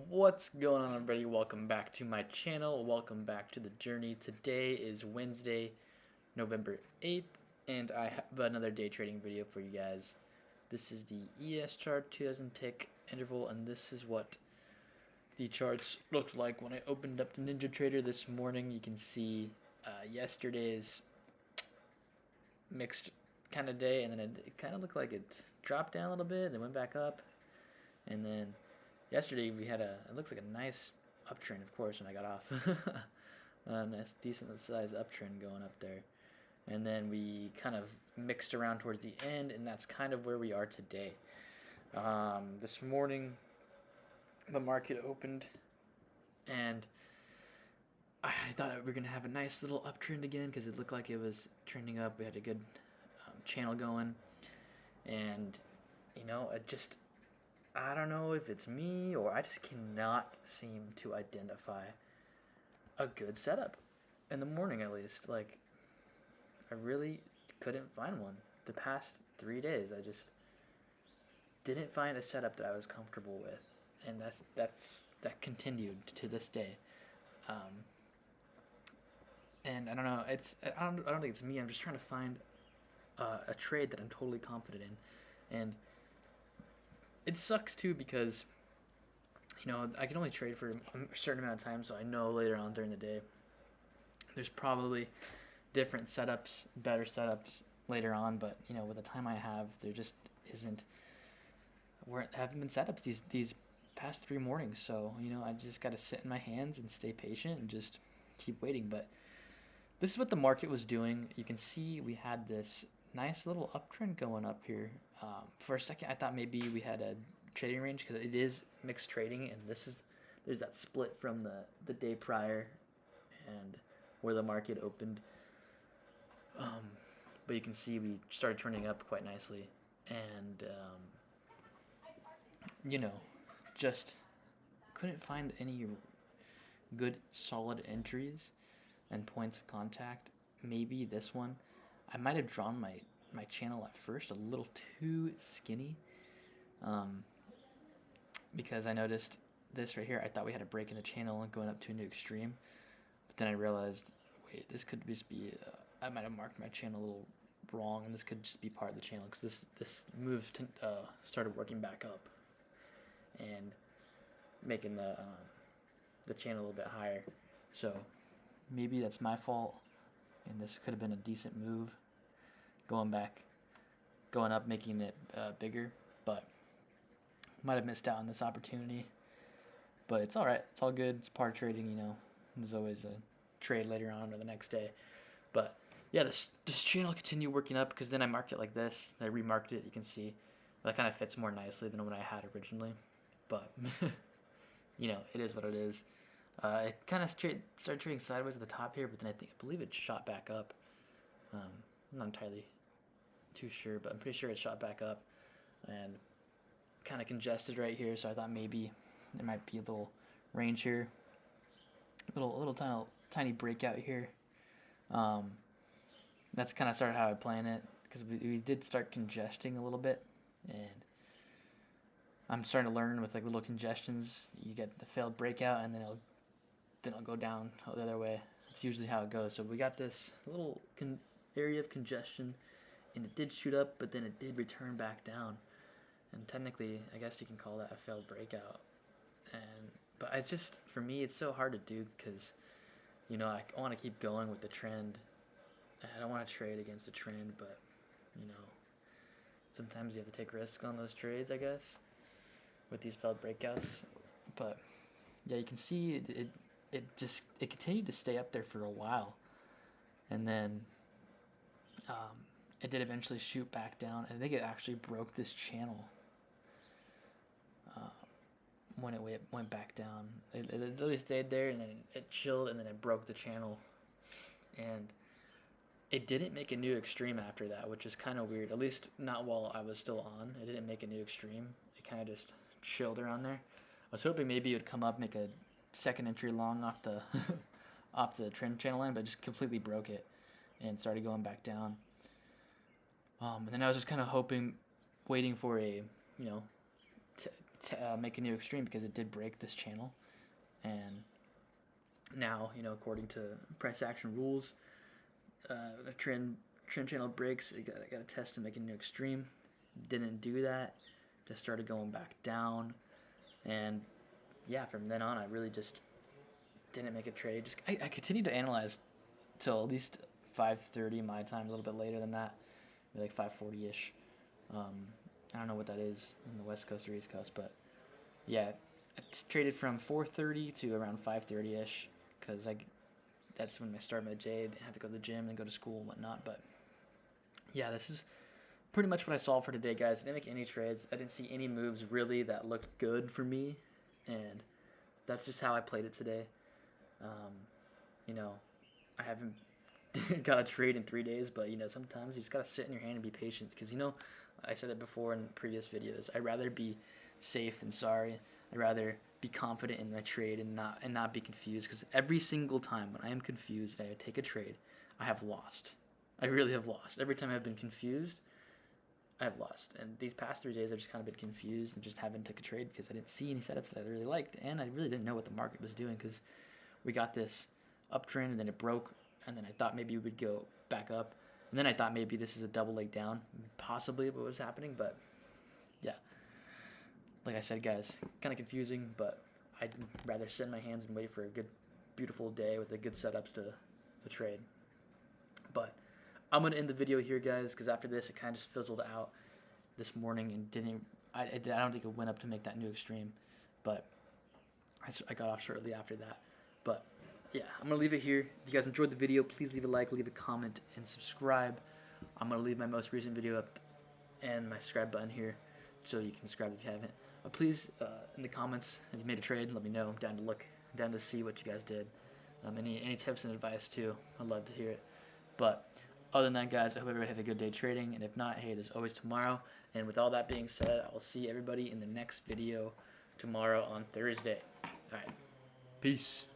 What's going on, everybody? Welcome back to my channel. Welcome back to the journey. Today is Wednesday, November 8th, and I have another day trading video for you guys. This is the ES chart, 2000 tick interval, and this is what the charts looked like when I opened up the NinjaTrader this morning. You can see yesterday's mixed kind of day, and then it kind of looked like it dropped down a little bit, then went back up, and then yesterday we had it looks like a nice uptrend, of course, when I got off. A nice, decent sized uptrend going up there. And then we kind of mixed around towards the end, and that's kind of where we are today. This morning, the market opened, and I thought we were going to have a nice little uptrend again because it looked like it was trending up. We had a good channel going, and, I don't know if it's me or I just cannot seem to identify a good setup in the morning, at least. Like, I really couldn't find one. The past 3 days, I just didn't find a setup that I was comfortable with, and that continued to this day. And I don't know. I don't think it's me. I'm just trying to find a trade that I'm totally confident in, and it sucks too because I can only trade for a certain amount of time, so I know later on during the day there's probably different setups, better setups later on, but with the time I have, there just isn't. Haven't been setups these past 3 mornings, so I just got to sit in my hands and stay patient and just keep waiting. But this is what the market was doing. You can see we had this nice little uptrend going up here. For a second, I thought maybe we had a trading range because it is mixed trading, and there's that split from the day prior and where the market opened. But you can see we started trending up quite nicely, and just couldn't find any good solid entries and points of contact. Maybe this one. I might have drawn my channel at first a little too skinny, because I noticed this right here. I thought we had a break in the channel and going up to a new extreme, but then I realized, wait, this could just be I might have marked my channel a little wrong, and this could just be part of the channel because this move started working back up and making the channel a little bit higher. So maybe that's my fault, and this could have been a decent move going up, making it bigger, but might have missed out on this opportunity. But it's all right. It's all good. It's part of trading, There's always a trade later on or the next day. But yeah, this channel continued working up because then I marked it like this. I remarked it. You can see that kind of fits more nicely than what I had originally. But it is what it is. It kind of started trading sideways at the top here, but then I believe it shot back up. I'm not entirely too sure, but I'm pretty sure it shot back up and kind of congested right here. So I thought maybe there might be a little range here, little tiny breakout here. That's kind of started how I plan it because we did start congesting a little bit, and I'm starting to learn with like little congestions, you get the failed breakout, and then it'll go down the other way. It's usually how it goes. So we got this little area of congestion, and it did shoot up, but then it did return back down. And technically, I guess you can call that a failed breakout. But it's just, for me, it's so hard to do because, I want to keep going with the trend. I don't want to trade against the trend, but, sometimes you have to take risks on those trades, I guess, with these failed breakouts. But yeah, you can see it continued to stay up there for a while, and then it did eventually shoot back down. I think it actually broke this channel when it went back down. It literally stayed there, and then it chilled, and then it broke the channel, and it didn't make a new extreme after that, which is kind of weird. At least not while I was still on. It didn't make a new extreme. It kind of just chilled around there. I was hoping maybe it would come up, make a second entry long off the off the trend channel line, but just completely broke it and started going back down. And then I was just kind of hoping, waiting for a make a new extreme because it did break this channel, and now, you know, according to price action rules, the trend channel breaks. I got to test to make a new extreme. Didn't do that. Just started going back down, and yeah, from then on, I really just didn't make a trade. I continued to analyze till at least 5:30 my time, a little bit later than that, maybe like 5:40ish. I don't know what that is in the West Coast or East Coast, but yeah, I traded from 4:30 to around 5:30ish because that's when I started my day. I have to go to the gym and go to school and whatnot. But yeah, this is pretty much what I saw for today, guys. I didn't make any trades. I didn't see any moves really that looked good for me, and that's just how I played it today. You know, I haven't got a trade in 3 days, but you know, sometimes you just gotta sit in your hand and be patient, because you know, I said it before in previous videos. I'd rather be safe than sorry. I'd rather be confident in my trade and not be confused, because every single time when I am confused and I take a trade, I have lost. I really have lost. Every time I've been confused, I have lost. And these past 3 days, I've just kind of been confused and just haven't took a trade because I didn't see any setups that I really liked, and I really didn't know what the market was doing, because we got this uptrend and then it broke, and then I thought maybe we would go back up, and then I thought maybe this is a double leg down, possibly what was happening. But yeah, like I said, guys, kind of confusing, but I'd rather sit in my hands and wait for a good, beautiful day with the good setups to trade. But I'm going to end the video here, guys, because after this, it kind of just fizzled out this morning and I don't think it went up to make that new extreme, but I got off shortly after that. But yeah, I'm going to leave it here. If you guys enjoyed the video, please leave a like, leave a comment, and subscribe. I'm going to leave my most recent video up and my subscribe button here so you can subscribe if you haven't. But please, in the comments, if you made a trade, let me know. I'm down to see what you guys did. Any tips and advice too. I'd love to hear it. But other than that, guys, I hope everybody had a good day trading. And if not, hey, there's always tomorrow. And with all that being said, I will see everybody in the next video tomorrow on Thursday. All right. Peace.